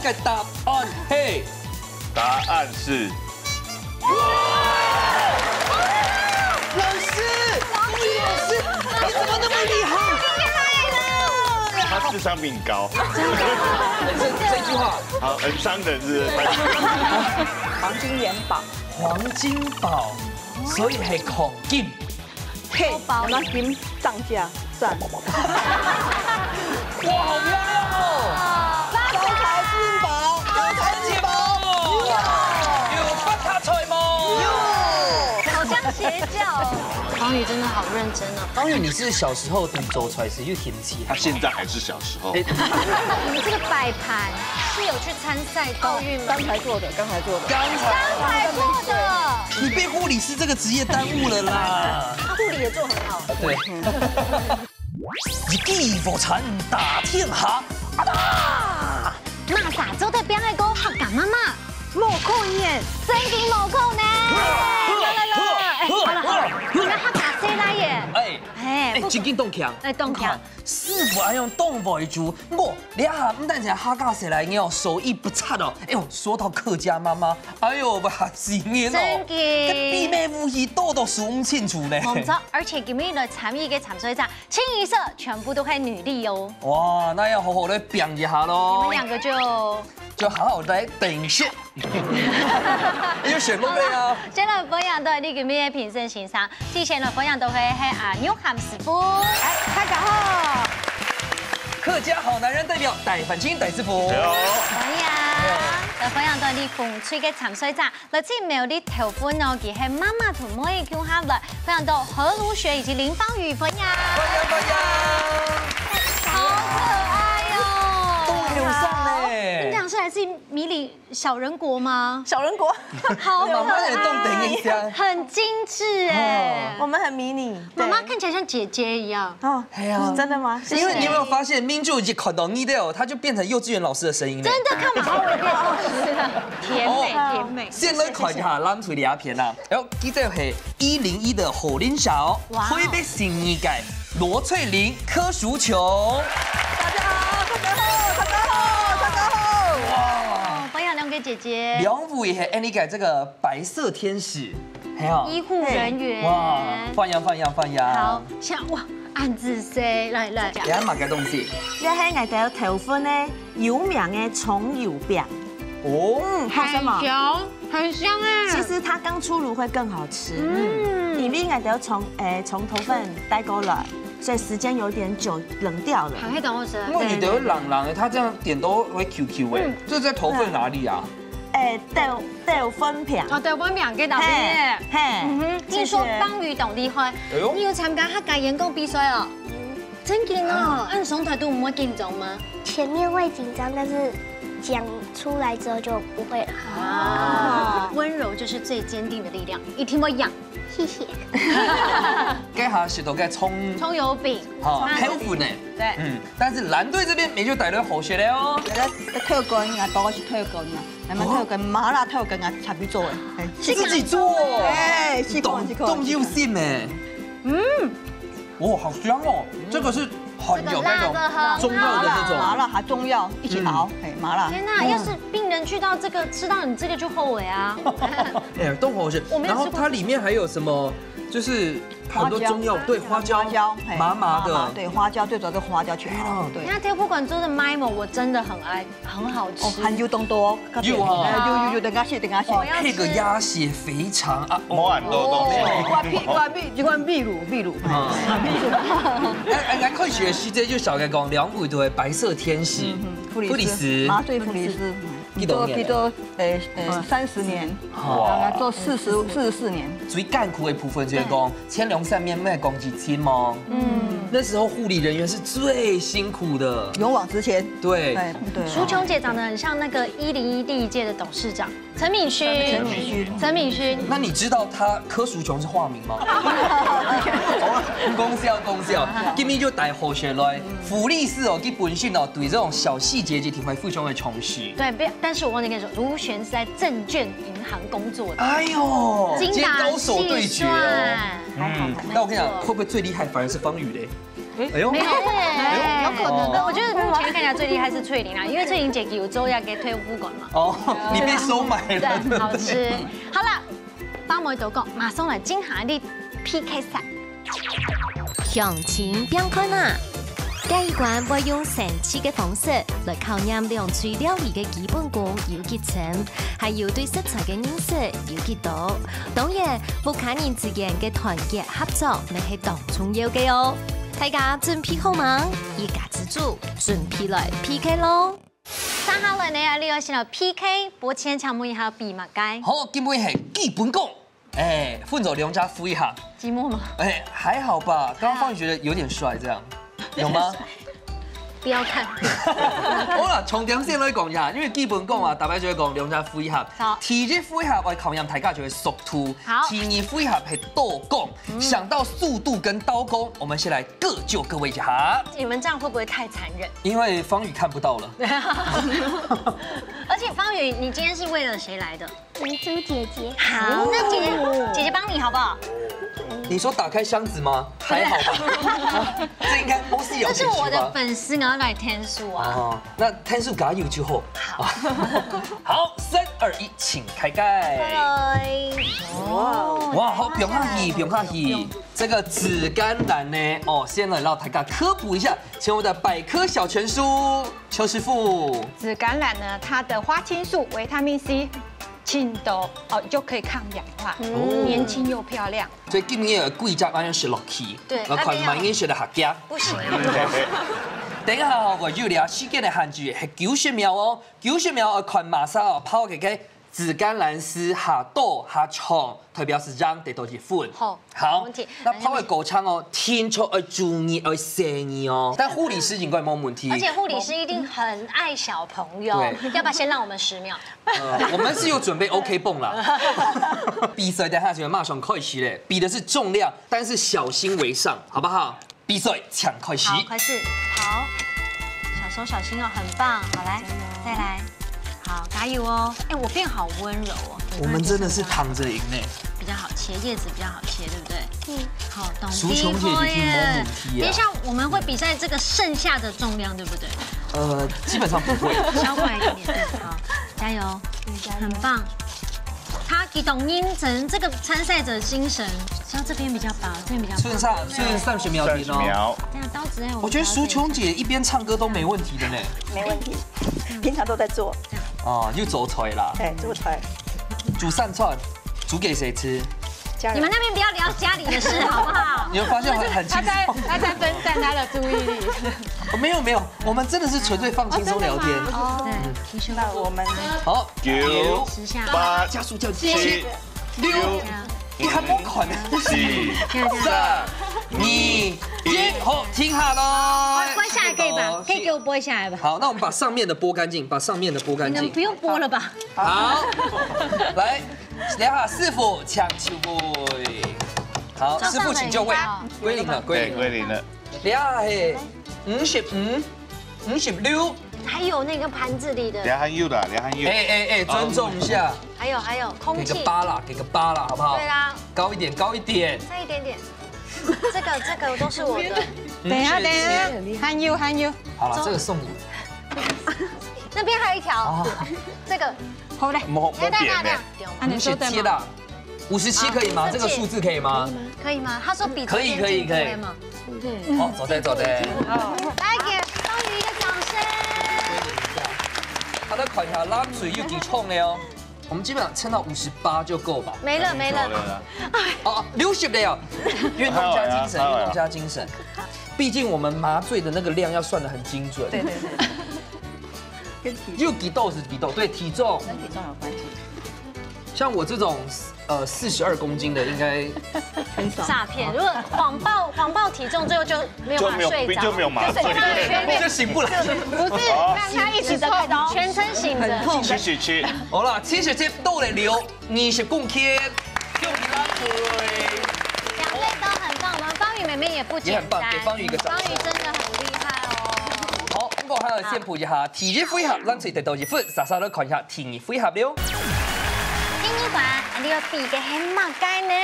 嘅答案係？答案是老师，你怎么那么厉害？他智商比你高。这句话，好，很伤人是。黄金元宝，黄金宝，所以係黃金。嘿，有没有金涨价？算。哇，好漂亮哦！招财进宝，有財進寶，有發他財冇。好像邪教。方宇真的好认真哦。方宇，你是小時候讀走出來時又嫌棄他現在還是小時候。你这个摆盘是有去参赛奥运吗？刚才做的。刚才做的。你被護理師這個職業耽誤了啦。他護理也做很好。對。一技無殘打天下，啊啦！那啥做對邊個客家媽媽？莫扣眼，真金莫扣呢？好了，你們客家誰來耶？真緊動強，動強。師傅用動為主，你下唔單止客家誰來嘅哦，手藝不差哦。哎呦，說到客家媽媽，哎呦，不嚇死人哦！真嘅，秘密武器都數唔清楚呢。冇錯，而且今日來參與嘅潛水站，清一色全部都係女力哦。哇，那要好好的表一下咯。你們兩個就好好來等一下。你要選落咩啊？先來分享到你今日嘅評審欣賞，之前來分享到係牛涵師傅。大家好。客家好男人代表戴凡清戴師傅。歡迎。來分享到你風吹嘅潛水站，來自沒有啲頭款哦，佢係媽媽同妹叫下來，分享到何如雪以及林芳雨分享。歡迎。好可愛哦。都有上呢。你們倆是來自米里小人國嗎？小人國，好可愛，很精緻哎。我們很迷你。媽媽看起來像姐姐一樣。哦，真的嗎？因為你有沒有發現，明就已經看到你的哦，他就變成幼稚園老師的聲音了。真的，看馬上會變甜美甜美。先來看一下咱推理阿片啦，然後記者係101的何林曉，推俾新一屆羅翠玲、柯淑瓊。大家好，大家好，大家好，大家好。哇，分享兩位姐姐。兩位係 Annie 改這個白色天使，還有醫護人員。哇，放羊。好，像哇，暗自 say 來。你睇乜嘅東西？呢係我哋頭款咧有名嘅蔥油餅。哦，好什麼？很香哎。其實它剛出爐會更好吃。裡面我哋從頭份帶過來，所以時間有點久，冷掉了。很會等我吃。因為你得朗朗的，它這樣點都會 QQ 哎。這在頭份哪裡啊？豆粉片。哦，豆粉片嘅豆片。聽說方宇懂厲害，你有參加客家演講比賽哦？真勁哦！按上台都唔會緊張嗎？前面會緊張，但是講出來之後就不會了。啊，溫柔就是最堅定的力量，一定會癢。謝謝。該下舌頭該蔥油餅，好，healthy呢。對。但是藍隊這邊沒就帶來好些了哦。特根啊，多是特根啊，咱們特根麻辣特根啊，差別做誒。自己做。哎，動用心呢。哇，好香哦！這個是很有那種中藥的那種麻辣，還中藥一起熬，哎，麻辣。天哪，要是病人去到這個吃到你這個就後悔啊！哎，都好吃。然後它裡面還有什麼？就是很多中藥，對，花椒，麻麻的，對，花椒最主要是花椒去熬。對。那天不管做的麥某，我真的很愛，很好吃。含油東多，有啊，有，等下去。配個鴨血肥腸啊，冇很多東西。一罐秘魯。哎，可以學習這就小概講，兩位都係白色天使，布里斯，麻醉布里斯。做30年，做44年。最艱苦的部分就是講前2-3年咩講幾天嗎？那時候護理人員是最辛苦的，勇往直前。對。淑瓊姐長得很像那個101第一屆的董事長陳敏勳。那你知道他柯淑瓊是化名嗎？功效。今天就帶好學來，福利社哦，佢本身哦對這種小細節就挺會非常的重視。對，但是我忘記跟你說，如璇是在證券銀行工作的。哎呦，今天高手對決哦。嗯，那我跟你講，會不會最厲害反而是方宇嘞？哎呦，沒有，有可能。我觉得目前看起来最厉害是翠玲啦，因为翠玲姐有周要给退伍馆嘛。哦，你被收买了，对，好吃。好了，帮我一讲，马上来进行你 PK 赛。向前变看啊！第一关会用神奇嘅方式来考验两炊料理嘅基本功有几层，还有对食材嘅认识有几多。当然，不卡人之间嘅团结合作，咪系当重要嘅哦。大家準備好嗎？一家之主準備來 PK 咯！三號嚟呢，你要先來 PK，博前搶門還有比馬街。好，基本係基本功。哎，混走梁家敷一下。寂寞嗎？哎，还好吧。刚刚方宇觉得有点帅，这样有吗？不要看。好啦，重點先來講一下，因為基本功啊，大家就會講兩隻配合。好。第一配合我考驗大家就會速度。好。第二配合係刀工。想到速度跟刀工，我們先來各就各位一下。你們這樣會不會太殘忍？因為方宇看不到了。而且方宇，你今天是為了誰來的？明珠姐姐。好，那姐姐幫你好不好？你說打開箱子嗎？還好吧。這應該不是有。這是我的粉絲，然後來天數啊。哦，那天數給他有就好。好。好，3、2、1，請開蓋。哇，好，不用客氣，不用客氣。這個紫甘藍呢，哦，先來讓大家科普一下，請我的百科小全書，邱師傅。紫甘藍呢，它的花青素、維他命 C。青豆哦，就可以抗氧化，年輕又漂亮。所以今年的貴價好像是落去，對，我看買英學的客家。不行。等一下我要聊時間的限制係90秒哦，90秒我看馬上哦，拋給紫甘藍絲下豆下蔥，代表是讓得到一份。好，好，問題。那拋嘅狗腸哦，天出要注意要細膩哦。但護理師應該冇問題。而且護理師一定很愛小朋友，要不要先讓我們10秒？我們是有準備 OK 泵啦。比賽等下就馬上開始嘞，比的是重量，但是小心為上，好不好？比賽搶開始。好，開始。好，小手小心哦，很棒。好，來，再來。好，加油哦！哎，我變好溫柔哦。我們真的是躺着贏呢。比較好切，葉子比較好切，對不對？嗯。好，懂。淑瓊姐已經沒問題啊。等一下，我們會比賽這個剩下的重量，對不對？基本上不會。消化一點點，好，加油，很棒。他激動認真，這個參賽者精神，像這邊比較薄，這邊比較薄。剩30秒停哦。這樣刀子哎，我覺得淑瓊姐一邊唱歌都沒問題的呢。沒問題，平常都在做。哦，又做出來啦。對，做出來。煮扇串，煮給誰吃？你們那邊不要聊家裡的事，好不好？你會發現很輕鬆。他在分散他的注意力。沒有，我們真的是純粹放輕鬆聊天。哦，那我們好9、8、加速叫7、6、你還冇款呢4、3、2、1，好，停下咯。撥下來可以吧？可以給我撥下來吧？好，那我們把上面的撥乾淨，把上面的撥乾淨。不用撥了吧？好，來，等下師傅搶球位。好，師傅請就位，歸零了，歸零了。等下係55、56。還有那個盤子裡的。梁漢佑的，梁漢佑。哎，尊重一下。還有空氣。給個8啦，給個8啦，好不好？對啦。高一點，高一點。再一點點。這個都是我的。等一下，漢佑。好了，這個送你。那邊還有一條。這個。好嘞。冇點呢。 57啦，57可以嗎？這個數字可以嗎？可以嗎？他說比可以。好，走的。來給方宇一個掌聲。他的款條拉水又幾重的哦。我們基本上撐到58就夠吧。沒了。哦，60的呀。運動加精神。畢竟我們麻醉的那個量要算得很精準。對。又幾豆是幾豆，對，體重。跟體重有關係。像我這種42公斤的，應該很少。詐騙，如果謊報體重，最後就沒有麻睡着，就沒有麻醉，就醒不來。不是，讓他一直痛，全程醒着。 77。好啦，77倒嚟了20公斤，就你拉腿。兩位都很棒，我們方宇妹妹也不簡單，也很棒，給方宇一個掌聲。方宇真的很厲害哦。好，咁我喺度先配一下，第一回合，咱哋得到1分，莎莎都看一下第二回合了。天衣馆，你要比嘅係乜雞呢？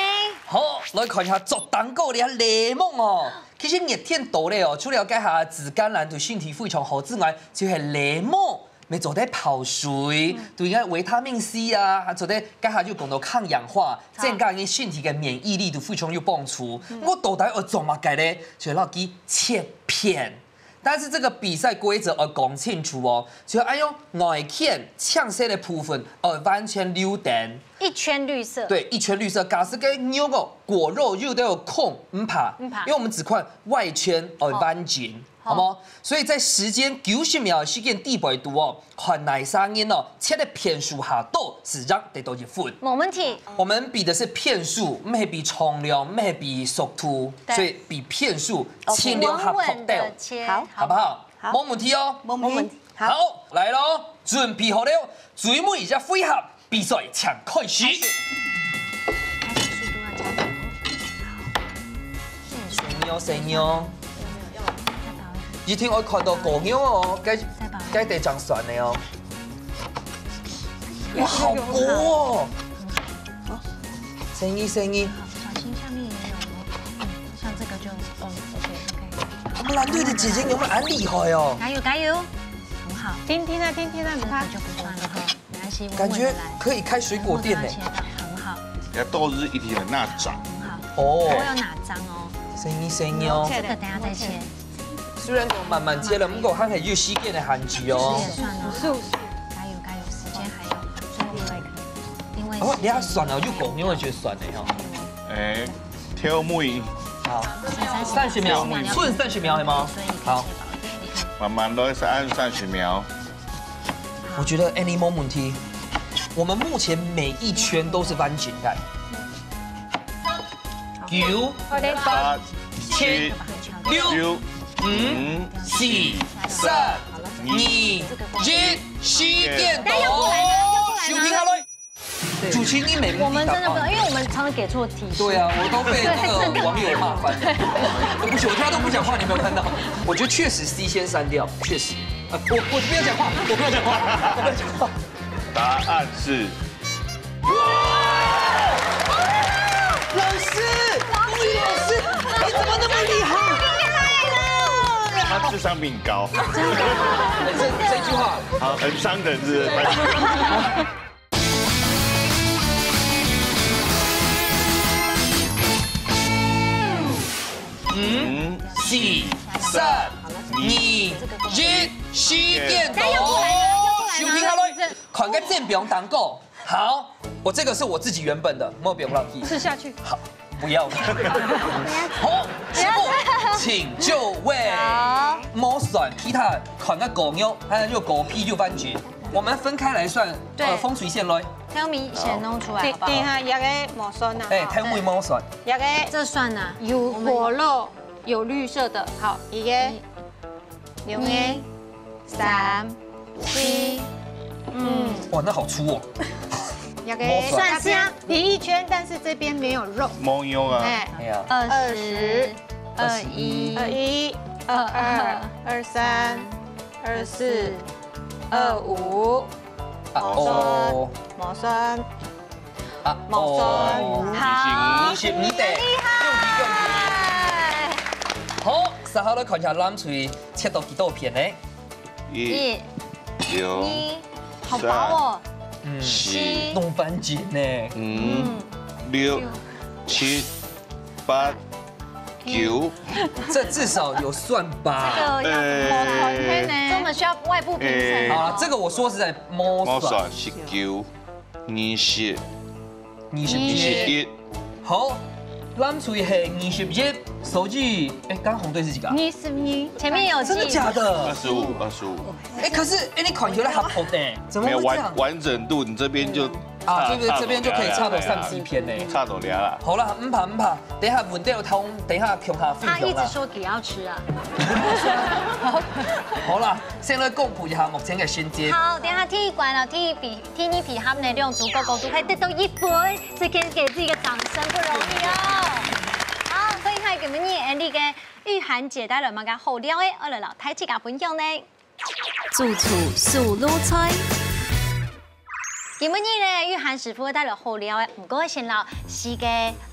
好，来看一下做蛋糕的柠檬哦。其實熱天到咧哦，除了解下紫甘藍對身體非常好之外，就係檸檬。咪做啲泡水，對個維他命 C 啊，做啲家下就講到抗氧化，增加你身體嘅免疫力都非常有幫助。我到底要做乜嘅咧？就要去切片。但是這個比賽規則要講清楚哦，就要用外片淺色的部分，完全留電。一圈綠色。對，一圈綠色。假使個牛個果肉又都有空，唔怕，因為我們只看外圈完整。好冇？所以在時間90秒時間地擺度哦，看哪三音哦，切的片數下多是讓得到1分。冇問題。我們比的是片數，唔係比重量，唔係比速度，所以比片數，輕量下撲掉，好不好？冇問題哦，冇問題。好，來咯，準備好了，最尾一隻配合，比賽請開始。聲音哦。一天我看到狗牛哦，該得長酸的哦。哇，好高哦！聲音。小心下面也有哦。像這個就OK。他們藍隊的姐姐有沒有很厲害哦？加油，很好。聽聽啊，不怕。就不算了哈，沒關係。感覺可以開水果店呢。很好。要豆日一體的那掌。很好。哦。我有哪張哦？聲音哦。這個等下再切。雖然我慢慢切了，不過還係有時間的限制哦。算了，加油，時間還有，最後另外一個。哦，你下酸哦，有狗牛會覺得酸的哦。哎，挑妹。好，30秒，順30秒係嗎？好。慢慢都是按30秒。我覺得 any moment 問題，我們目前每一圈都是彎剪帶。9、8、7、6、5、4、3、2、1，時間到，收聽下來。主持你每我們真的不，因為我們常常給錯提示。對啊，我都被那個網友罵翻了。不行，我現在都不講話，你沒有看到？我覺得確實 C 先刪掉，確實。我不要講話，我不要講話。答案是。老師，物理老師，你怎麼那麼厲害？他智商比你高。這句話好，很傷人是。5、4、3、2、1，時間到，收聽下來，看個正表蛋糕。好，我這個是我自己原本的，沒有不用浪費。吃下去。好，不要。好，師傅，請就位。冇算其他，看個狗肉，還有狗屁就番茄。我們分開來算，風水線來。挑米先弄出來，好不好？等下一個冇酸啊。哎，挑米冇算。一個這算啊，有果肉，有綠色的。好，一個2、3、4、哇，那好粗哦。一個算是啊，你一圈，但是這邊沒有肉。貓油啊。哎，20、21、22、23、24、25。冇酸，冇酸，好，你是唔得，用題。好，3號來看一下藍錘切到幾多片呢？1、2、好薄哦。 7、弄番茄呢5、6、7、8、9。這至少有算吧？這個要所以我們需要外部評審。好了，這個我說實在冇算。是9、21。21。好，藍錘係21，手機剛紅隊是幾個？21，前面有記。真的假的？25。可是你看起來還好的，怎麼會這樣？完整度你這邊就啊，這邊就可以差到30片呢，差到倆啦。好啦，唔怕，等下問到通，等下強下分享啦。他一直說給要吃啊。好啦，先來公布一下目前嘅先機。好，等下天衣館啊，天衣皮盒內容足夠高度，可以得到1分，所以可以給自己一個掌聲，不容易哦。好，所以係咁樣呢嘅御寒姐帶來乜嘅好料嘅，我嚟老太子嘅分享呢。主廚素滷菜。今日呢，玉涵师傅帶來好料嘅，唔過先老是個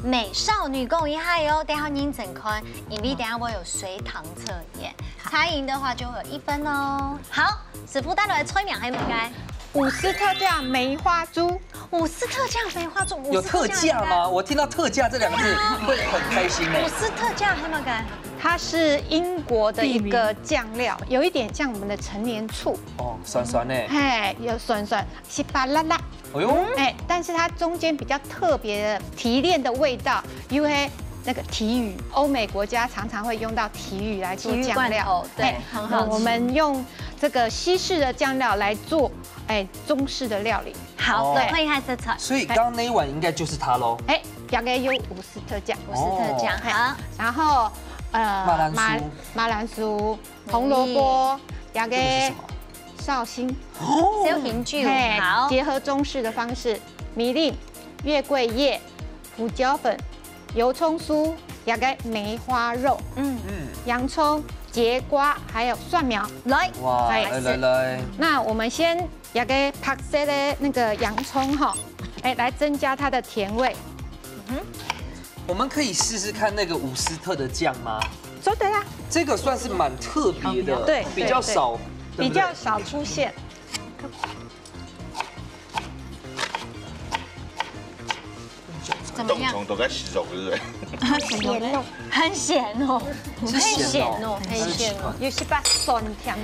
美少女講一下喲，等下認真看，因為等下我有隨堂測驗，猜贏的話就會有1分哦。好，師傅帶來的菜名係乜嘢？伍斯特醬梅花豬，伍斯特醬梅花豬，有特價嗎？我聽到特價這2個字會很開心呢。伍斯特醬係乜嘢？它是英國的一個醬料，有一點像我們的陳年醋。哦，酸酸呢。哎，有酸酸，稀巴辣辣。哎呦，哎，但是它中間比較特別的提煉的味道，因為那個提魚，歐美國家常常會用到提魚來做醬料，對，很好吃。我們用這個西式的醬料來做，中式的料理。好，對，可以開始炒。所以剛剛那一碗應該就是它嘍。哎，大概有伍斯特醬，伍斯特醬，好，然後馬蘭酥、紅蘿蔔，大概紹興，小興酒，好，結合中式的方式，米粒、月桂葉、胡椒粉、油蔥酥，大概梅花肉，洋蔥、節瓜，還有蒜苗，來，哇，來，那我們先大概拍些的那個洋蔥哈，來增加它的甜味。我們可以試試看那個伍斯特的醬嗎？說對啦，這個算是蠻特別的，對，比較少，比較少出現。怎麼樣？動都在洗手，對不對？鹹咯，很鹹哦，是鹹哦，很鹹哦，有些把酸甜。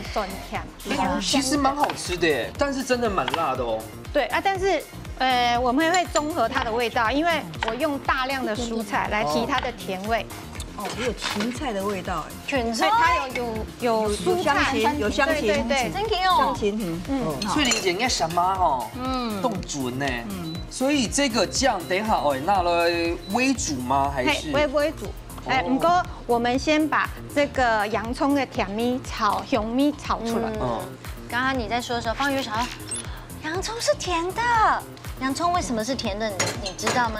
其實蠻好吃的耶，但是真的蠻辣的哦。對啊，但是我們會綜合它的味道，因為我用大量的蔬菜來提它的甜味。哦，有芹菜的味道哎，芹菜，它有蔬菜，有香芹，對，真甜哦，香芹，翠玲姐應該想媽哦，凍準呢，所以這個醬等一下哦，拿來煨煮嗎？還是煨煮？不過我們先把這個洋蔥的甜味香味炒出來。剛剛你在說的時候，方宇想說，洋蔥是甜的，洋蔥為什麼是甜的？你知道嗎？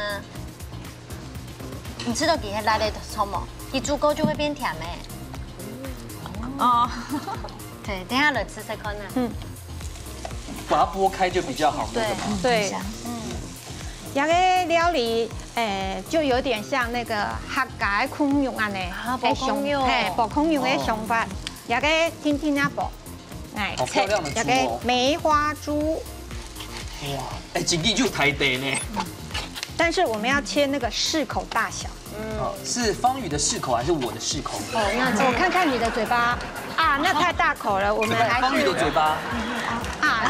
你吃到底下辣的蔥嗎？一煮夠就會變甜咩？哦，對，等下來吃吃看呢。把它剝開就比較好。對，那個料理，就有點像那個客家孔融啊呢，爆孔融，爆孔融的想法，那個天天啊爆，好漂亮的豬哦，那個梅花豬，哇，真的就台北呢。但是我們要切那個適口大小。是方宇的適口還是我的適口？那我看看你的嘴巴啊，那太大口了，我們還是方宇的嘴巴啊，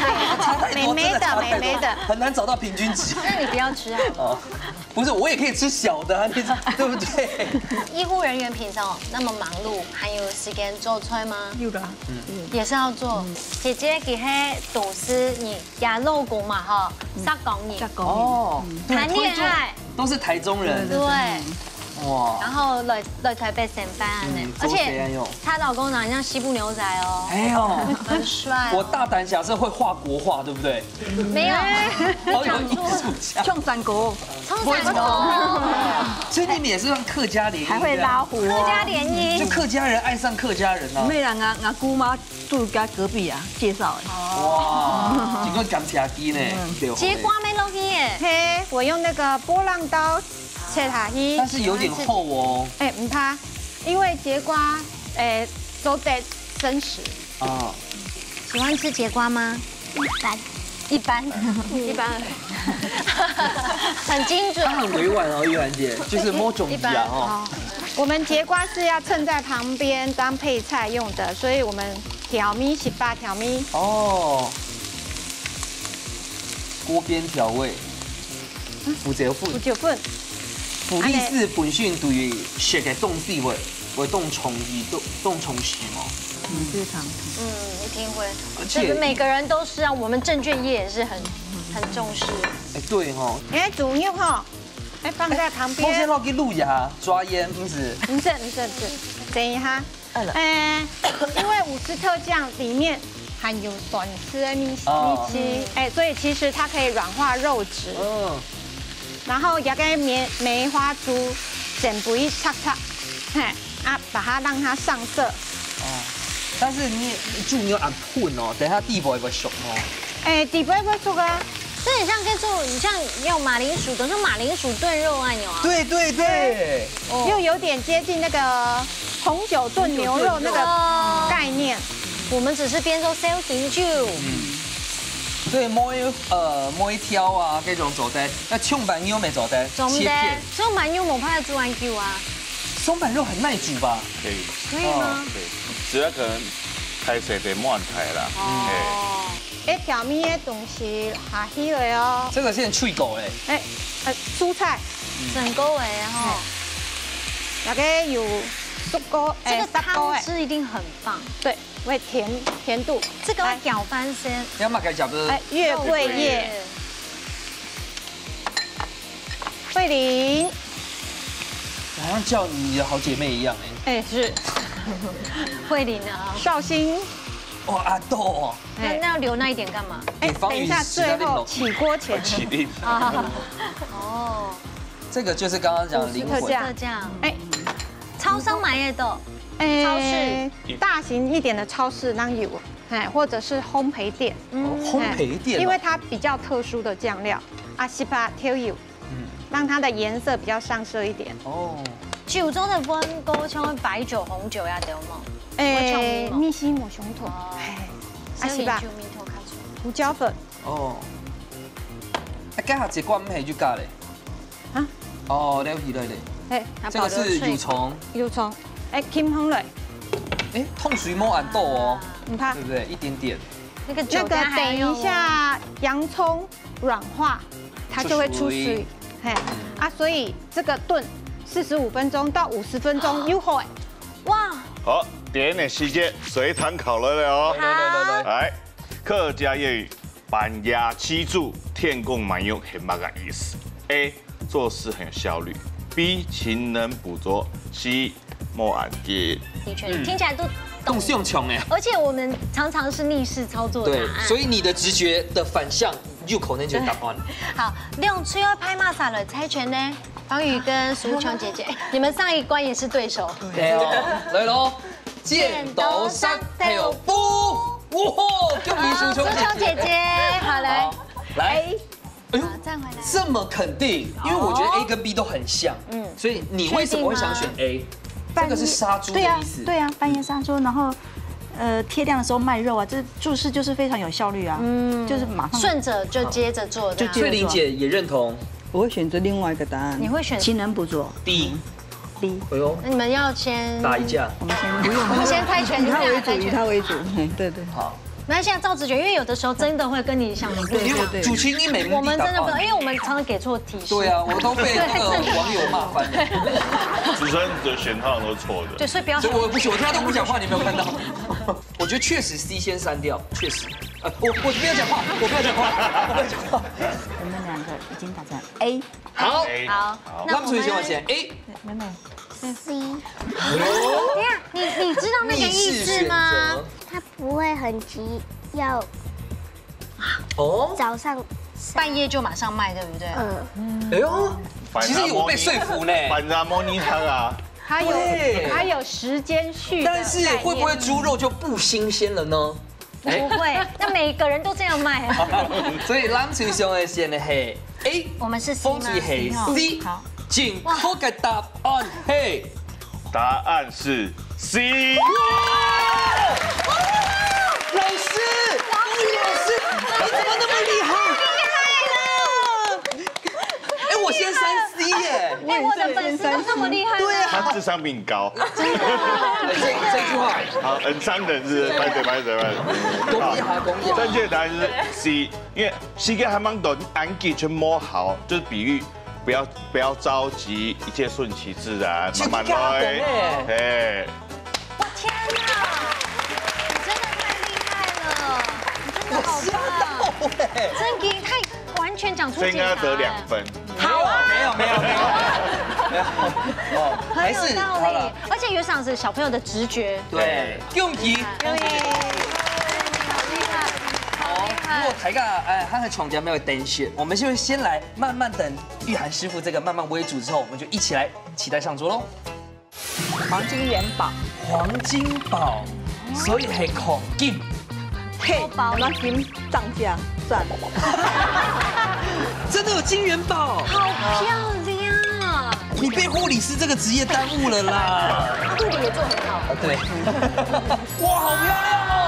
對，美美的，很難找到平均值。那你不要吃啊。不是，我也可以吃小的，對不對？醫護人員平常那麼忙碌，還有時間做菜嗎？有的，也是要做。姐姐給黑董事你牙肉骨嘛哈，沙港你哦，談戀愛都是台中人，對。哇，然後來台北上班呢，而且她老公長得像西部牛仔哦，哎呦，很帥。我大膽假設會畫國畫，對不對？沒有，好有藝術家。唱山歌，唱山歌。所以你們也是讓客家聯姻，還會拉胡，客家聯姻，就客家人愛上客家人啊。沒人啊，我姑媽住家隔壁啊，介紹的。哇，經過感謝機呢，節瓜沒落去耶。嘿，我用那個波浪刀切下去，但是有點厚哦。不怕，因為節瓜都得生食。啊，喜歡吃節瓜嗎？一般，很精準。它很委婉哦，玉涵姐，就是摸種子啊哦。我們節瓜是要襯在旁邊當配菜用的，所以我們調味18調味。哦，鍋邊調味，胡椒粉。福利是本身對於食嘅凍地會凍蟲時嘛。非常。一定會。而且每個人都是啊，我們證券業也是很重視。對哈。煮肉哈，放在旁邊。我先落去錄牙抓煙，不是？不是，等一下。因為伍斯特醬裡面含有酸質的米烯，所以其實它可以軟化肉質。然後也給梅花豬剪不一擦，把它讓它上色。但是你要按噴哦，等下地步會熟哦。地步會熟啊。这很像跟做，你像用马铃薯，等于说马铃薯炖肉按钮啊。对对对，又有点接近那个红酒炖牛肉那个概念。我们只是邊做小甜酒。所以每挑啊，這種做得，那葱板肉沒做得，總的，松板肉冇拍做完酒啊。松板肉很耐煮吧？可以，可以嗎？对，只要可能太水得滿台啦。哦。哎，條面的東西下起來哦。這個是脆狗哎。蔬菜。整個哎哈。大概有蔬果，這個湯汁一定很棒。對，會甜度。這個要攪翻先。要嘛該講的。月桂葉。慧玲。好像叫你的好姐妹一樣哎。是。慧玲啊。紹興。哇，阿豆。那要留那一點幹嘛？等一下最後起鍋前。起立。哦。這個就是剛剛講的靈魂。特價。超商買的。超市。大型一點的超市那有，或者是烘焙店。烘焙店。因為它比較特殊的醬料，阿西巴挑油，讓它的顏色比較上色一點。哦。酒中的溫高像白酒、紅酒呀，對嗎？密西抹熊頭。阿西巴。胡椒粉。哦。加下一罐唔係就加嘞。啊？哦，了解了嘞。這個是油蔥。油蔥。金紅蕾。痛水摸暗豆哦。不怕。對不對？一點點。那個等一下洋蔥軟化，它就會出水。所以這個燉45分鐘到50分鐘又好。哇！好，點點時間隨堂考了了哦。來，客家諺語，板牙七柱，天公滿用，很麻嘅意思。A 做事很有效率 ，B 勤能補拙 ，C 莫按揭。的確，聽起來都更是用窮哎。而且我們常常是逆勢操作答案。對，所以你的直覺的反向入口那就是答案。好，用吹要拍馬薩了，猜拳呢？方宇跟蘇瓊姐姐，你們上一關也是對手。對哦，來嘍，剪刀石頭布，哇，恭喜蘇瓊姐姐。好來，來，哎呦，站回來。這麼肯定，因為我覺得 A 跟 B 都很像，所以你為什麼會想選 A？這個是殺豬的意思。對啊，半夜殺豬，然後貼亮的時候賣肉啊，這做事就是非常有效率啊，就是馬上順着就接着做。翠玲姐也認同。我會選擇另外一個答案。你會選勤能補拙 D。哎呦，那你們要先打一架。我們先不用，我們先猜拳，以他為主，以他為主。對對。好。那現在照直覺，因為有的時候真的會跟你想的不一樣。主持你每我們真的不知道，因為我們常常給錯提示。對啊，我都被那個網友罵翻了。主持人的選項都是錯的。對，所以不要。所以我不行，我聽他都不講話，你沒有看到？我覺得確實 C 先刪掉，確實。我不要講話，我不要講話，我不要講話。我們兩個已經打成 A。好，好，那我們先往前 A。妹妹 C。等下，你知道那個意思嗎？它不會很急，要早上半夜就馬上賣，對不對？哎呦，其實我被說服呢。板茶模擬湯啊。還有時間序。但是會不會豬肉就不新鮮了呢？不會，那每個人都這樣賣。所以咱最想的先係 A， 我們是 C 嗎？風水係 C。好，正確嘅答案係。答案是 C。老師，老師，你怎麼那麼厲害？哎，我先3 C 耶！哎，我的粉絲都這麼厲害。對啊，他智商比你高。這句話好，很傷人是拍嘴。公益哈，公益。正確答案是 C， 因為膝蓋還蠻短，按鍵全摸好，就是比喻不要着急，一切順其自然，慢慢來。哎。我天哪！你真的太厲害了，你真的好棒！真給太完全講出解答。所以應該要得2分。好啊，沒有，很有道理。而且有賞是小朋友的直覺。對，恭喜。如果大家他和廠家沒有等選，我們就先來慢慢等玉涵師傅這個慢慢煨煮之後，我們就一起來期待上桌嘍。黃金元寶，黃金寶，所以係黃金。嘿，那金漲價賺。真的有金元宝，好漂亮！你被护理师这个职业耽误了啦。护理也做很好。对，哇，好漂亮哦！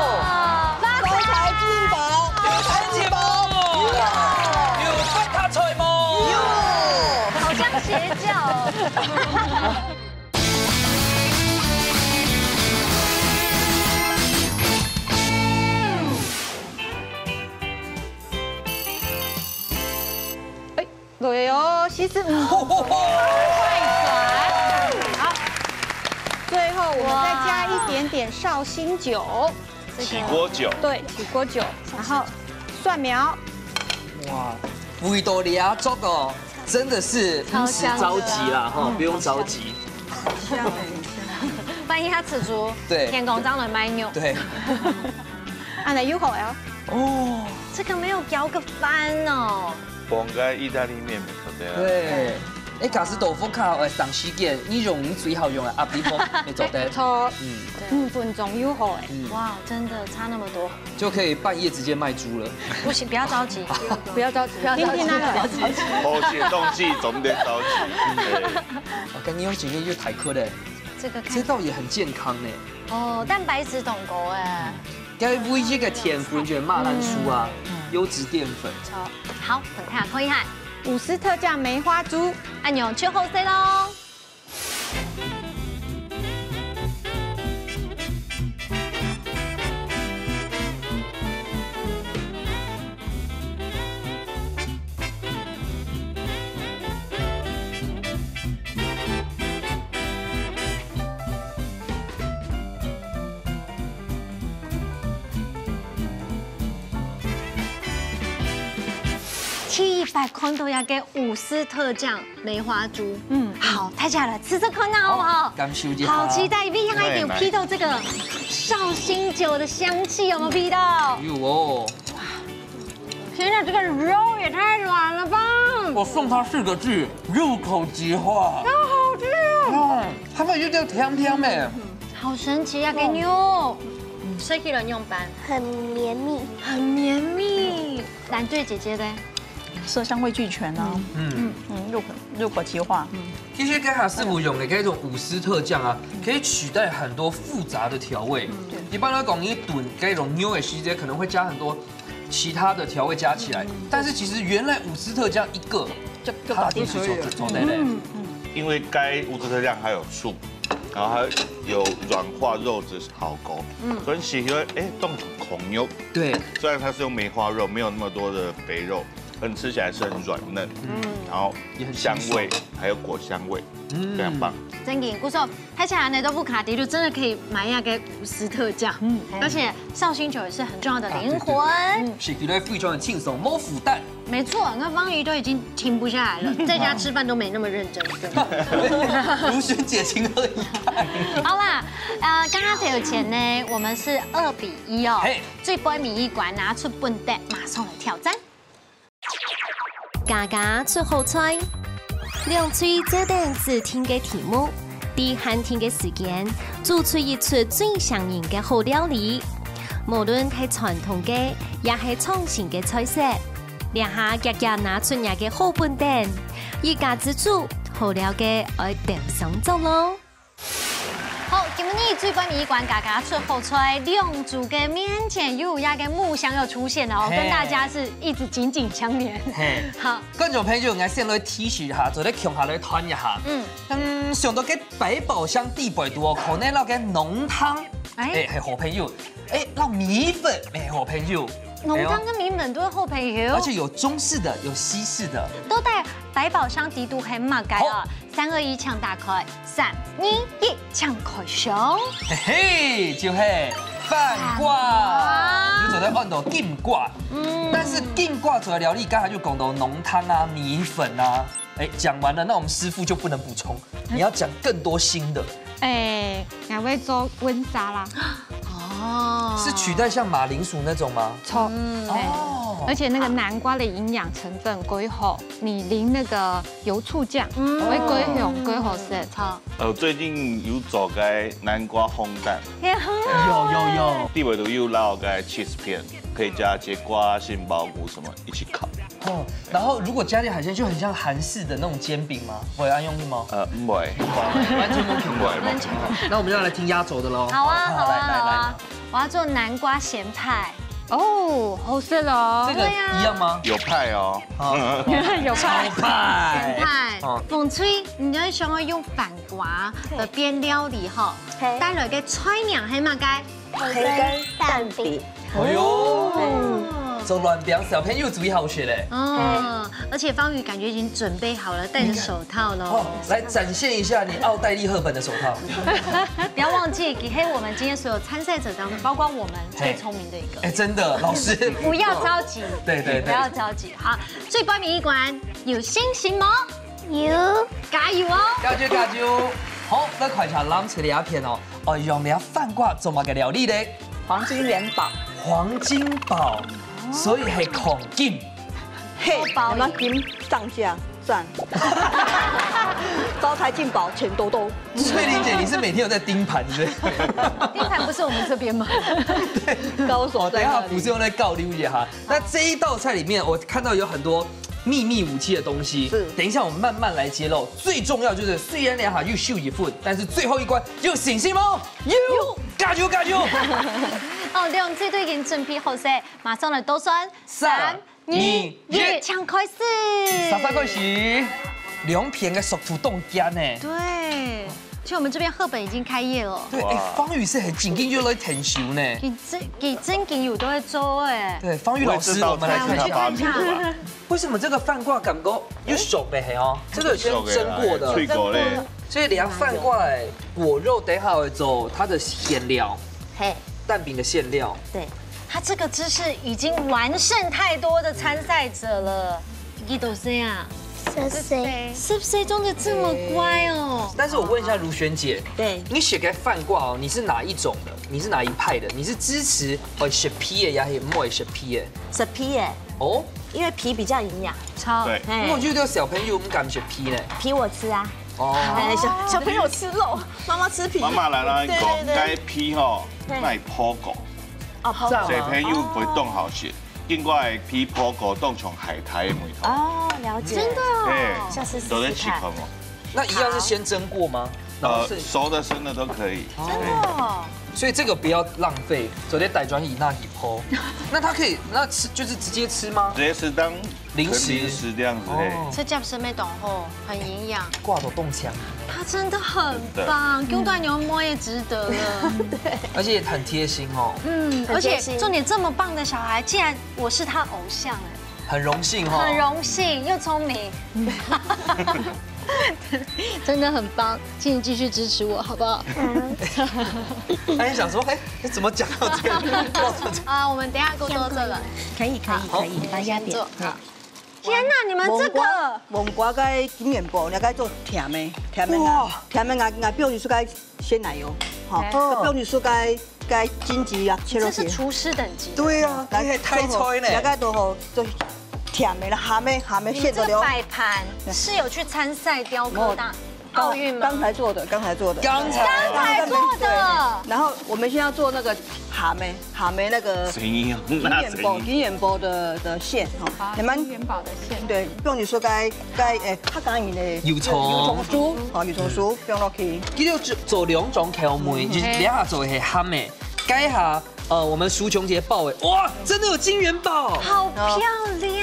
发财进宝，发财进宝，有发大财吗？好像邪教。对哦，其实快转。好，最后我们再加一点点绍兴酒，起锅酒。对，起锅酒，然后蒜苗。哇，味道俩做哦，真的是不使着急啦哈，不用着急。万一他吃猪，对，天公张伦买牛。对。按了入口哦。哦，这个没有摇个翻哦。崩个意大利面没错的。对，哎，假使豆腐卡上时间，你容易最好用的鸭鼻风没做的。错，5分钟入口哎。哇，真的差那么多，就可以半夜直接卖猪了。不行，不要着急，不要着急，不要着急，不要着急。好解冻剂总得着急。我跟你用几天就太苛嘞，这道也很健康呢。哦，蛋白质懂够哎。该为这个甜粉卷马兰酥啊，优质淀粉。好，等看可以看伍斯特酱梅花猪，按钮去后 C 喽。700块都要给伍斯特酱梅花猪，好，太假了，吃这看好不好？感受一下，好期待，厉害一点，批到这个绍兴酒的香气，有没有批到？有哦，现在这个肉也太软了吧！我送他4个字：入口即化。好好吃哦！它们有点甜甜的，好神奇呀，给你哦。谁给人用班？很绵密，很绵密。蓝队姐姐的。色香味俱全啊，入口即化。其实该哈师傅用的这种伍斯特酱啊，可以取代很多复杂的调味。一般来讲，你炖这种牛尾西街可能会加很多其他的调味加起来，但是其实原来伍斯特酱一个就搞定所有了。因为该伍斯特酱还有醋，然后还有软化肉质好高，所以喜欢冻孔牛。对，虽然它是用梅花肉，没有那么多的肥肉。吃起来是很软嫩，然后香味还有果香味，非常棒。真嘅，姑嫂，睇起来呢豆腐卡迪就真的可以买一个伍斯特酱，而且绍兴酒也是很重要的灵魂。吃起来非常的轻松，没负担。没错，那方怡都已经停不下来了，在家吃饭都没那么认真。如萱姐情何以堪？好啦，刚刚才有钱呢，我们是2比1哦。最杯民意馆拿出笨蛋，马上来挑战。家家出好菜，两嘴这等只听嘅题目，伫限定嘅时间，做出一出最上瘾嘅好料理。無論係傳統嘅，也係創新嘅菜式，兩下日日拿出日嘅好本店，一家之主好料嘅愛點上做咯。好，今日最关民意馆嘎嘎出后出来，两组嘅面前有呀个木箱又出现了哦，跟大家是一直紧紧相连。好，觀眾朋友，我先來提示下，做啲強下來團一下。上到嘅百寶箱第8度哦，可能撈嘅濃湯，係好朋友。撈米粉，好朋友。濃湯跟米粉都是好朋友，而且有中式的，有西式的，都帶百寶箱地圖很馬街啊！3、2、1搶打開，3、2、1搶開上。嘿嘿，就係飯掛，就做在按到金掛。但是金掛做的料理，剛才就講到濃湯啊、米粉啊。講完了，那我們師傅就不能補充，你要講更多新的。還會做溫沙拉。哦，是取代像馬鈴薯那種嗎？錯，而且那個南瓜的營養成分幾好，你淋那個油醋醬，會幾好食。最近有做個南瓜烘蛋，有。地尾都有撈個 cheese 片，可以加節瓜、杏鮑菇什麼一起烤。哦，然后如果加点海鲜，就很像韩式的那种煎饼吗？会按用吗？不会，完全没听过。那我们就要来听压轴的喽。好啊，好啊，好啊！我要做南瓜咸派。哦，好吃了。这个一样吗？有派哦，有派。派。咸派。凤吹，你要想要用饭瓜的边料理哈，带来嘅菜娘係乜嘅？培根蛋饼。哎呦，做软饼小朋友注意好学嘞。哦，而且方宇感觉已经准备好了，戴着手套喽。来展现一下你奥黛丽·赫本的手套。不要忘记，给黑我们今天所有参赛者当中，包括我们最聪明的一个。哎，真的，老师不要着急。对，不要着急。好，最关民一关有信心吗？有，加油哦！加油！好，那快查諗出嚟一片哦，用你飯瓜做乜嘅料理咧？黄金元宝，黃金寶，所以係黃金。嘿，有没有金涨价赚？招财进宝钱多多。翠玲姐，你是每天有在盯盘是？盯盘不是我们这边吗？对，高手等一下不是用在告溜姐哈。那这一道菜里面，我看到有很多秘密武器的东西，是。等一下我们慢慢来揭露。最重要就是虽然两下又秀一份，但是最后一关有信心吗？有，加油！哦，兩支都已經準備好晒，馬上嚟倒數3、2、1，搶開始。3開始，2片嘅熟土凍乾呢？對，其實我們這邊課本已經開業了。對，方宇是很緊緊就來填修呢。幾真幾有都會做哎。對，方宇老師，我們來看一下。為什麼這個飯掛感覺又熟唄？哦，這個有先蒸過的。脆果嘞。所以連飯掛果肉等下會走它的餡料。嘿。蛋餅的餡料，對，他這個知識已經完勝太多的參賽者了。你都這樣，14中的這麼乖哦。但是我問一下如萱姐，對，你寫嘅飯掛哦，你是哪一種的？你是哪一派的？你是支持食皮嘅，還是唔愛食皮嘅？食皮耶，哦，因為皮比較營養。超，對，因為我覺得小朋友唔敢食皮咧。皮我吃啊。哦，小朋友吃肉，媽媽吃皮。媽媽來啦，講該皮吼，賣破果。哦，破小朋友不會凍好食，經過係皮破果凍從海苔的梅頭。哦，了解。真的哦。下次試都在試看。吃空哦。那一樣是先蒸過嗎？熟的生的都可以。真的。所以這個不要浪費，昨天帶轉以那幾鋪。那它可以，那吃就是直接吃嗎？直接吃當零食這樣子嘞。吃夾生沒懂後，很營養。掛到凍牆。它真的很棒，用斷牛膜也值得了。對，而且也很貼心哦。嗯，而且重點這麼棒的小孩，竟然我是他偶像哎。很榮幸哈。很榮幸又聰明。真的很棒，請你繼續支持我，好不好？他也想說，哎，你怎麼講到這個？啊，我們等下給我做這個。可以，把壓扁。天哪，你們這個黃瓜該金元寶，你該做甜的，甜的比如說該鮮奶油，好，比如說該金桔啊，切肉這是廚師等級。對啊，來太菜呢。你該都好做甜的啦，鹹的餡都留。擺盤是有去參賽雕刻大奧運嗎？剛才做的。剛才做的。然後我們現在要做那個鹹的那個金元寶的餡哈，金元寶的餡。對，比如說該較簡易的油蔥酥，好油蔥酥放落去。佢要做兩種口味，就是兩下做係鹹的，改下我們淑瓊姐爆誒，哇，真的有金元寶，好漂亮！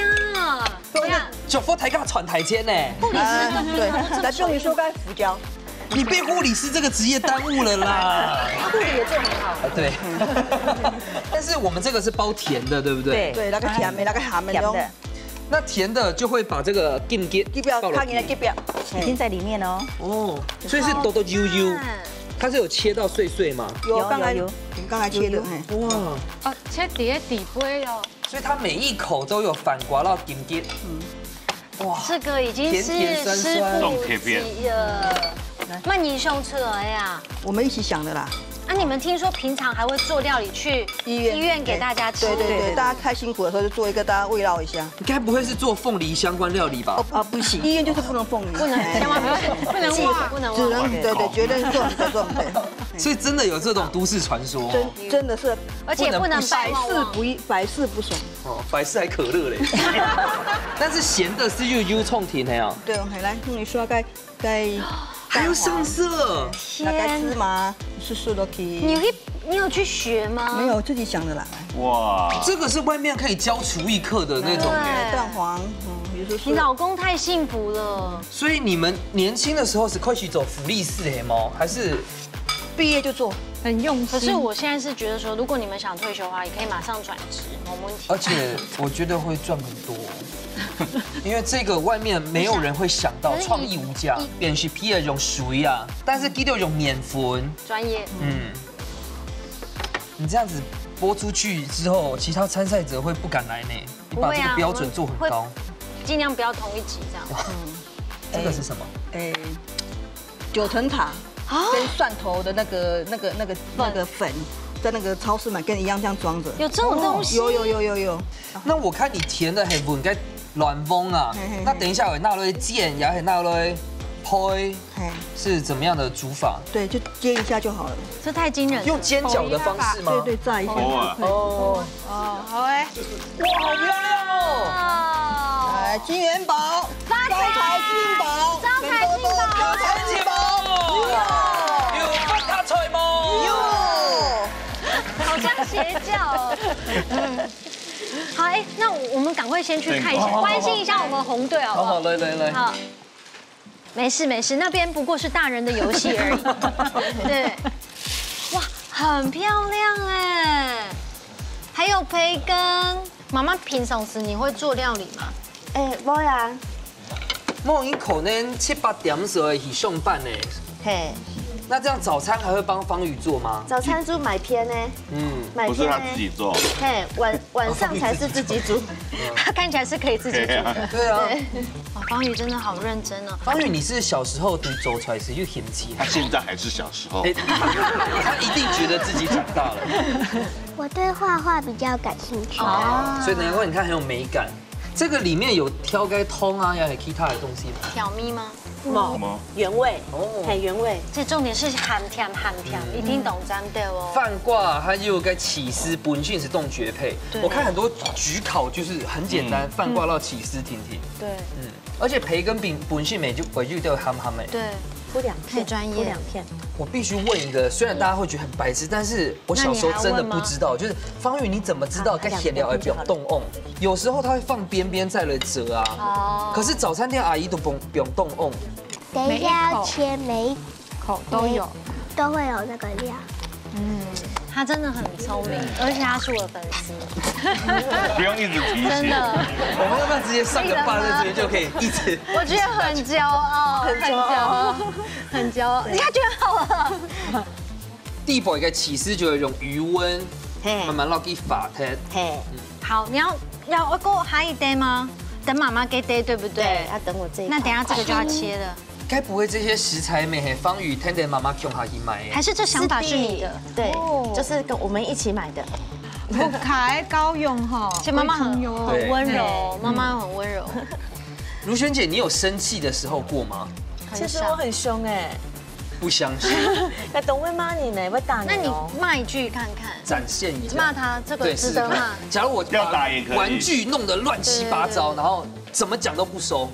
祝福大家傳台前呢。護理師對，來比如說該胡椒。你被護理師這個職業耽誤了啦。護理也做很好。對。但是我們這個是包甜的，對不對？對，那個甜的，那個鹹的。那甜的就會把這個金表，看你的金表已經在裡面哦。哦，所以是多多悠悠。它是有切到碎碎嗎？有，剛才切的。哇！哦，切碟底杯哦。所以它每一口都有反刮到金金。哇，這個已經是師傅級了。那你兄出來呀？我們一起想的啦。啊，你們聽說平常還會做料理去醫院給大家吃？對，大家太辛苦的時候就做一個，大家慰勞一下。你該不會是做鳳梨相關料理吧？啊，不行，醫院就是不能鳳梨，不能，千萬不能畫，不能畫，只能對，絕對做對。所以真的有這種都市傳說，真的是，而且不能百試不爽。哦，百事还可乐嘞。但是咸的是又冲甜的呀。对，来，你说该。还要上色，那该芝麻、素都可以。你有去学吗？没有，自己想的啦。哇，这个是外面可以教厨艺课的那种蛋黄，比如说。你老公太幸福了。所以你们年轻的时候是开始走福利式黑猫，还是毕业就做？很用心。可是我现在是觉得说，如果你们想退休的话，也可以马上转职，没问题。而且我觉得会赚很多。因为这个外面没有人会想到创意无价，便是 P 的用水啊，但是 G 的用面粉，专业。你这样子播出去之后，其他参赛者会不敢来呢。你把这个标准做很高，尽量不要同一集这样。这个是什么？九层塔跟蒜头的那个粉。在那个超市买，跟一样这样装着。有这种东西？有。那我看你填的很不应该乱封啊。那等一下有那类煎，也有那类剖，是怎么样的煮法？对，就煎一下就好了。这太惊人了。用煎饺的方式吗？对，炸一下。哦，好哎。哇，好漂亮哦！来，金元宝，发财金宝，招财进宝，招财进宝，有发大财吗？好像邪教。好，那我们赶快先去看一下，关心一下我们红队好不好？好，来。好，没事，那边不过是大人的游戏而已。对，哇，很漂亮哎，还有培根。妈妈平常时你会做料理吗？不呀。我已经可能7、8点时候去上班呢。嘿。那这样早餐还会帮方宇做吗？早餐就买偏呢，不是他自己做，嘿，晚上才是自己煮，他看起来是可以自己煮的。对啊，哇，方宇真的好认真哦。方宇，你是小时候对走出来时又嫌弃，他现在还是小时候，他一定觉得自己长大了。我对画画比较感兴趣，所以难怪你看很有美感。这个里面有挑该通啊，要其他的东西吗？挑咪吗？什么原味哦，很原味。这重点是含甜，一定懂沾对哦。饭挂它又该起司，本身是冻绝配。我看很多焗烤就是很简单，饭挂到起司挺。对，而且培根饼本身就都有含诶。对。铺2片，专业。铺2片。我必须问一个，虽然大家会觉得很白痴，但是我小时候真的不知道，就是方宇你怎么知道该填料不用动瓮？有时候他会放边边再来折啊。哦。可是早餐店阿姨都不用动瓮。等一下要切每一口都会有那个料。他真的很聪明，而且他是我的粉丝。不用一直提醒。真的。我们要不要直接上个班在这边就可以一直？我觉得很骄傲，很骄傲。你看就好了。第一步一个起司就有一种余温，慢慢落去发它。好，你要给我还一堆吗？等妈妈给堆，对不对？对，要等我这一。那等下这个就要切了。该不会这些食材美方宇天天妈妈穷下去买？还是这想法是你的？对，就是跟我们一起买的。不开高用哈，其实妈妈很温柔，妈妈很温柔。如萱姐，你有生气的时候过吗？其实我很凶哎。不相信。要懂会骂你呢，会打你。那你骂一句看看，展现一下。骂他这个值得骂。假如我把玩具弄得乱七八糟，然后怎么讲都不收。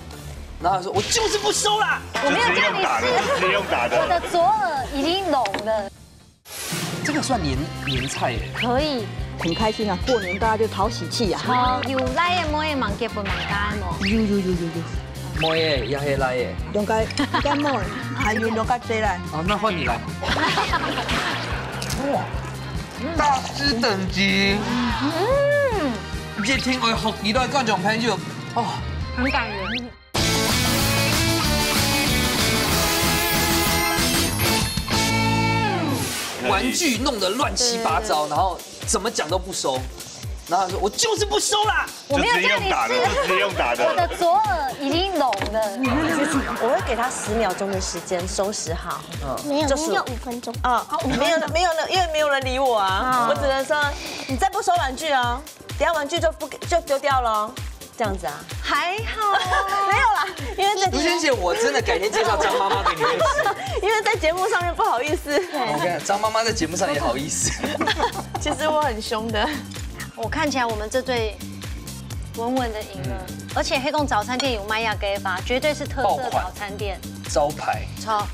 然后他说：“我就是不收啦，我没有叫你吃，直接用打的。我的左耳已经聋了。这个算年菜耶，可以，很开心啊！过年大家就讨喜气啊。好，有来的冇嘢忙结婚忙家冇。有。冇嘢也係來耶。用該冇，還有用該誰來？好，那換你來。哇，大師等級。一聽我學幾多各種朋友，哦，很感人。玩具弄得乱七八糟，然后怎么讲都不收，然后他说我就是不收啦，我没有叫你吃，直接用打的。我的左耳已经聋了。我会给他10秒钟的时间收拾好。没有，你有5分钟。啊，没有了，因为没有人理我啊，我只能说你再不收玩具哦，等下玩具就丢掉了。这样子啊，还好，没有啦，因为在卢萱姐，我真的改天介绍张妈妈给你认识，因为在节目上面不好意思。我看张妈妈在节目上也好意思。其实我很凶的，我看起来我们这对稳稳的赢了。而且黑洞早餐店有麦芽给法，绝对是特色早餐店招牌。超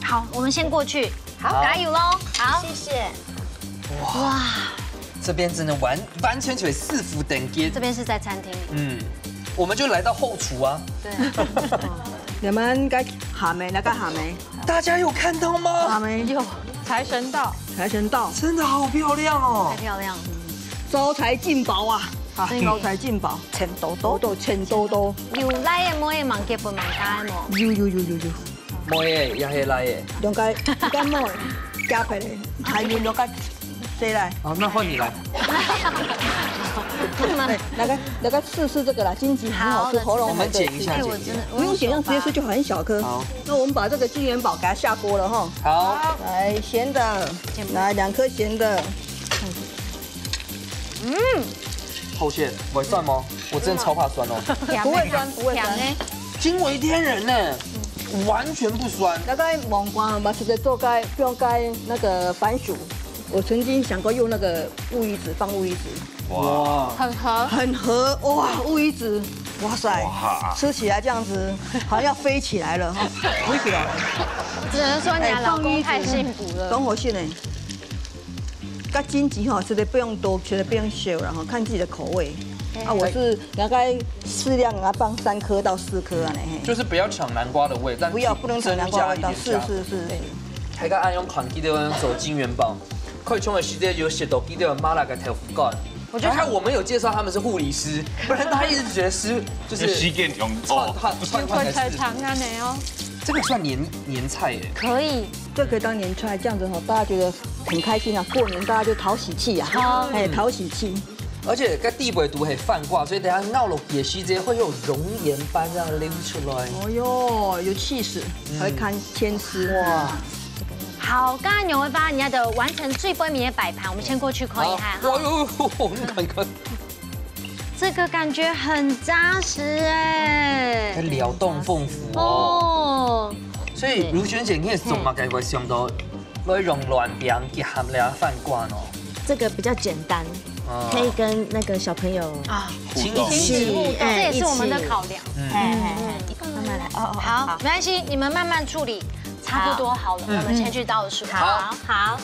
好，我们先过去，好，加油喽！好，谢谢。哇，这边真的完全就是四福等级。这边是在餐厅里，我们就来到后厨啊。对。你们该下面那个下面，大家有看到吗？下面有财神到，财神到，真的好漂亮哦太！漂亮了。招财进宝啊！招财进宝，钱多多，钱多多。有来的每个忙结不忙家的么？有。妹也係來嘅。用cái mồi加皮嚟，下面用cái塞來。好，那換你來。那个试这个啦，荆棘很好吃，喉咙我们剪一下，不用剪，这样直接吃就好，很小颗。好，那我们把这个金元宝给它下锅了哈。好，来咸的，来2顆咸的。后线不会酸吗？我真的超怕酸哦。不会酸，不会酸，惊为天人呢，完全不酸。那个网光嘛，直接做该不用该那个番薯。我曾经想过用那个乌鱼子放乌鱼子。哇，很合哇，乌鱼子，哇塞，吃起来这样子好像要飞起来了哈，飞起来了。只能说你老公太幸福了。综合性呢，那荆棘哈，吃的不用多，吃的不用少，然后看自己的口味。啊，我是大概适量啊，放3顆到4顆啊，就是不要抢南瓜的味，但不能抢南瓜味道，是。睇下安用看記得做金元寶，快充的時間有食到記得麻辣嘅豆腐乾。我觉得我们有介绍他们是护理师，不然大家一直觉得是就是西建同串才长啊你哦。这个算年菜耶，可以，这可以当年菜，这样子哈，大家觉得很开心啊，过年大家就讨喜气啊，讨喜气。而且跟地尾毒很泛挂，所以等下闹了也时间会有熔岩般这样流出来。哦哟，有气势，还看天丝哇。好，刚才牛尾巴人家的完成最杯米的摆盘，我们先过去看一下。哎呦，你看，这个感觉很扎实哎，撩动凤芙哦。所以如萱姐，你也总嘛，该会想到来用乱饼结合了饭罐哦。这个比较简单，可以跟那个小朋友亲子互动，这也是我们的考量。慢慢来哦。好，没关系，你们慢慢处理。差不多好了，我们先去倒数。好。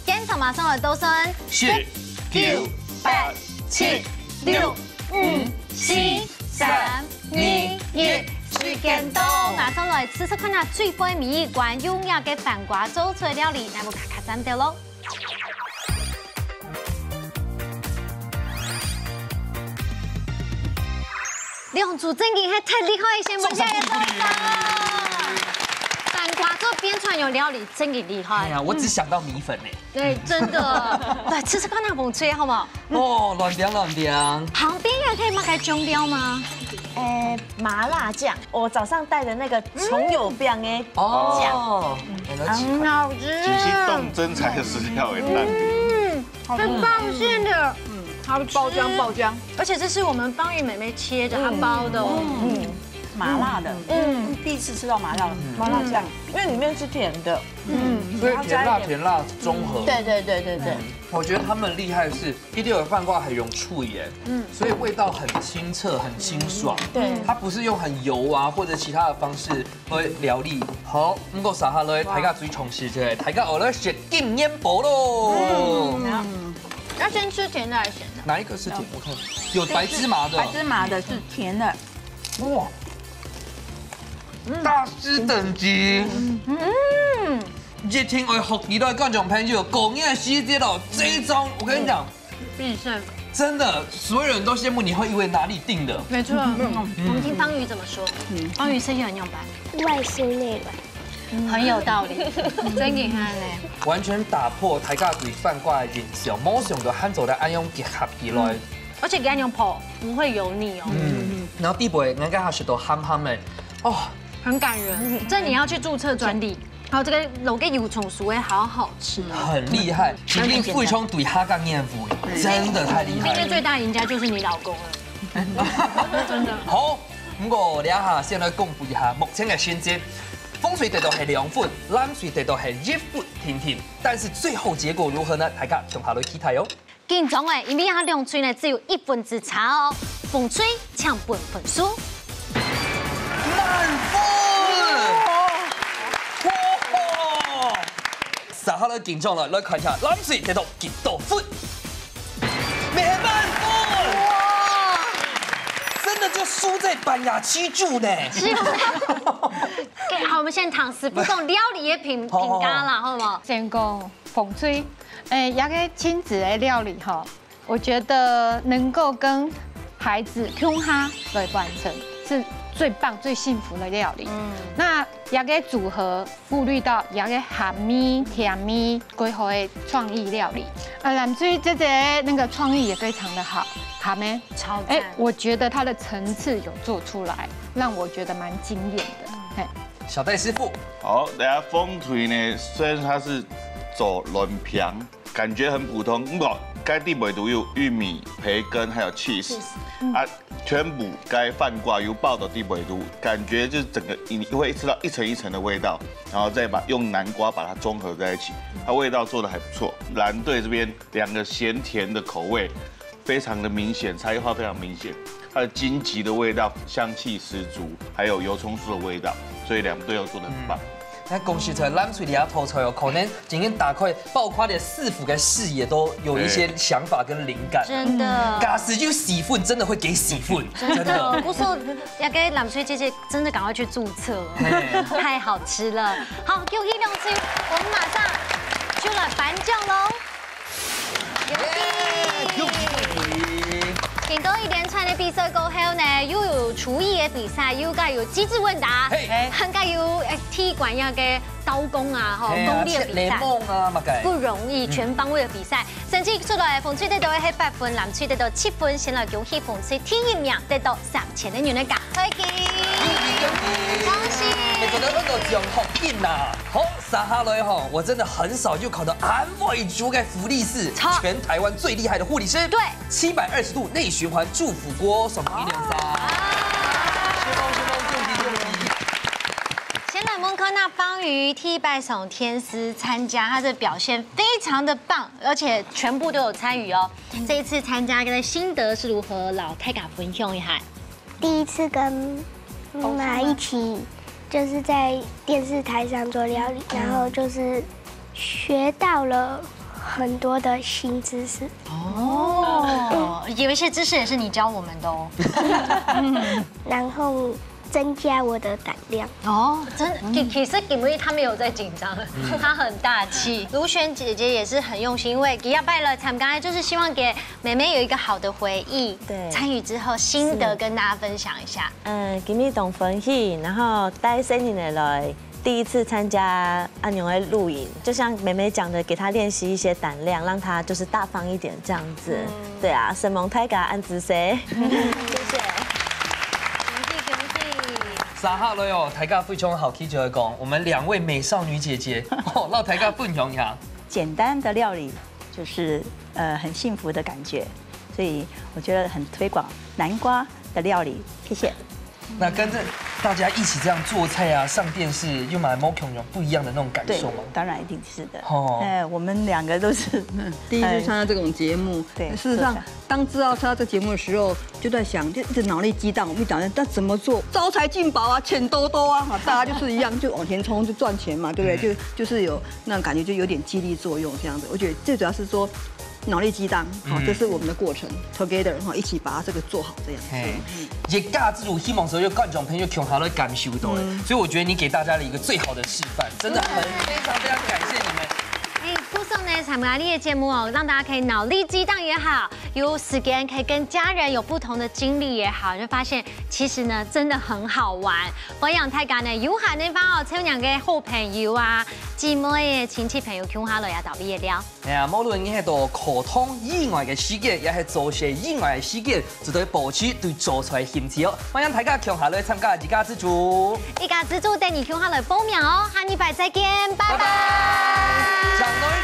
现场马上来倒算10、9、8、7、6、5、4、3、2、1，时间到，马上来吃看下最杯米罐优雅嘅饭瓜做出来料理，那么卡站掉喽。梁主正经还太厉害，先问下嘅豆沙。饭瓜做边串有料理，真的厉害。哎呀，我只想到米粉呢。对，真的。来吃看那风吹好不好？哦，乱点。旁边也可以买个中标吗？麻辣酱，我早上带的那个葱油饼的酱，很好吃。这是动真材实料的蛋饼。很爆馅的，好吃。爆浆。而且这是我们邦玉妹妹切的，她包的哦。麻辣的，第一次吃到麻辣酱，因为里面是甜的，所以甜辣综合。对。我觉得他们厉害的是，一定有饭挂很用醋盐，所以味道很清澈、很清爽。对，它不是用很油啊或者其他的方式来料理。好，唔过撒下来，大家最重视嘅，大家我来食金烟宝喽。要先吃甜的还是咸的？哪一个是甜？我看有白芝麻的，白芝麻的是甜的。哇！大师等级，一听我学几代观众朋友狗眼细节了，这一招我跟你讲，必胜，真的所有人都羡慕你，会以为哪里订的？没错。我们听方宇怎么说？方宇声音很用白，外酥内软，很有道理，真厉害嘞！完全打破台家对饭挂的印象，马上就汉做的安用结合起来，而且给它用泡不会油腻哦。然后地杯人家还是都憨憨的，哦。很感人，这你要去注册专利。然后这个老给油葱酥会好好吃，很厉害。肯定费冲对哈刚念福，真的太厉害。今天最大赢家就是你老公了，真的。好，不过两下先来公布一下目前的成绩。风水得到是2分，蓝水得到是1分甜甜，但是最后结果如何呢？大家从下来期待哟。紧张诶，因为它两嘴呢只有1分之差哦。风吹抢本分数，满分！哇！3号的紧张了，来看一下蓝水得到几多分？没满分！哇！真的就输在板牙七柱呢。好，我们先唐师傅讲料理的评价啦，好吗？先讲风吹，一个亲子的料理哈，我觉得能够跟孩子共哈来完成是最棒、最幸福的料理。那也个组合顾虑到也个咸米、甜米规划的创意料理。蓝水这那个创意也非常的好，好没？超赞！我觉得它的层次有做出来，让我觉得蛮惊艳的。小戴师傅，好，等下风吹呢，虽然它是走软平，感觉很普通，不过该地尾都有玉米、培根还有 cheese 啊，全部该饭挂油爆的地尾都，感觉就是整个你会吃到一层一层的味道，然后再用南瓜把它综合在一起，它味道做的还不错。蓝队这边2个咸甜的口味，非常的明显，差异化非常明显。它的荆棘的味道香气十足，还有油葱酥的味道，所以2队都做得很棒。那恭喜在蓝水底下投出来哦，可能今天打开包括的市府跟视野都有一些想法跟灵感。真的，嘎死就喜粉，真的会给喜粉，真的。不说要给蓝水姐姐真的赶快去注册，太好吃了。好，给我一两句，我们马上就来颁奖喽。经过一连串的比赛过后呢，又有厨艺的比赛，又有机智问答，还有踢馆那个刀工啊，功力的比赛，不容易，全方位的比赛。成绩出来，风吹得到的是8分，蓝吹得到7分，先来恭喜风吹第1名得到3000的元的奖励。恭喜！每个人都奖好劲呐！好，3下来哈，我真的很少就考到安慰族的福利是全台湾最厉害的护理师，对，720度内循环祝福锅，送123。先来蒙科那方瑜替拜送天师参加，他的表现非常的棒，而且全部都有参与哦。这一次参加的心得是如何？老太敢分享一下。第一次跟妈妈一起，就是在电视台上做料理，然后就是学到了很多的新知识。哦，有一些知识也是你教我们的哦。然后增加我的胆量。哦，真的，其实김薇她没有在紧张，她很大气。如璇姐姐也是很用心，因为给要拜了参加，就是希望给妹妹有一个好的回忆。对，参与之后心得跟大家分享一下。今日同分喜，然后带新年来第一次参加阿牛的录影，就像妹妹讲的，给她练习一些胆量，让她就是大方一点这样子。对啊，神蒙太嘎安子谁？谢谢。3下来哦，大家非常好，可以就讲我们2位美少女姐姐哦，让大家分享一下。简单的料理就是很幸福的感觉，所以我觉得很推广南瓜的料理。谢谢。那跟着大家一起这样做菜啊，上电视又买 Mokyong 有不一样的那种感受吗？当然一定是的。我们2个都是第一次参加这种节目。对，事实上，当知道参加这个节目的时候，就在想，就一直脑力激荡，我们讲但怎么做，招财进宝啊，钱多多啊，大家就是一样，就往前冲，就赚钱嘛，对不对？就是有那种感觉，就有点激励作用这样子。我觉得最主要是说。脑力激荡，好，这是我们的过程 ，together 哈，一起把它这个做好这样。也尬自主希望说，就观众朋友共下来感受到的，所以我觉得你给大家了一个最好的示范，真的非常感谢你们。附送呢参加你的节目哦，让大家可以脑力激荡也好，有时间可以跟家人有不同的经历也好，就发现其实呢真的很好玩。我养大家呢有限的话哦，请2个好朋友啊、姊妹的亲戚朋友共下来也特别聊。無論你係度課堂以外嘅事件，也係做事以外嘅事件，就對保持對做出來興趣哦。歡迎大家共下來參加一家之主。一家之主帶你共下來報名哦，下禮拜再見，拜拜。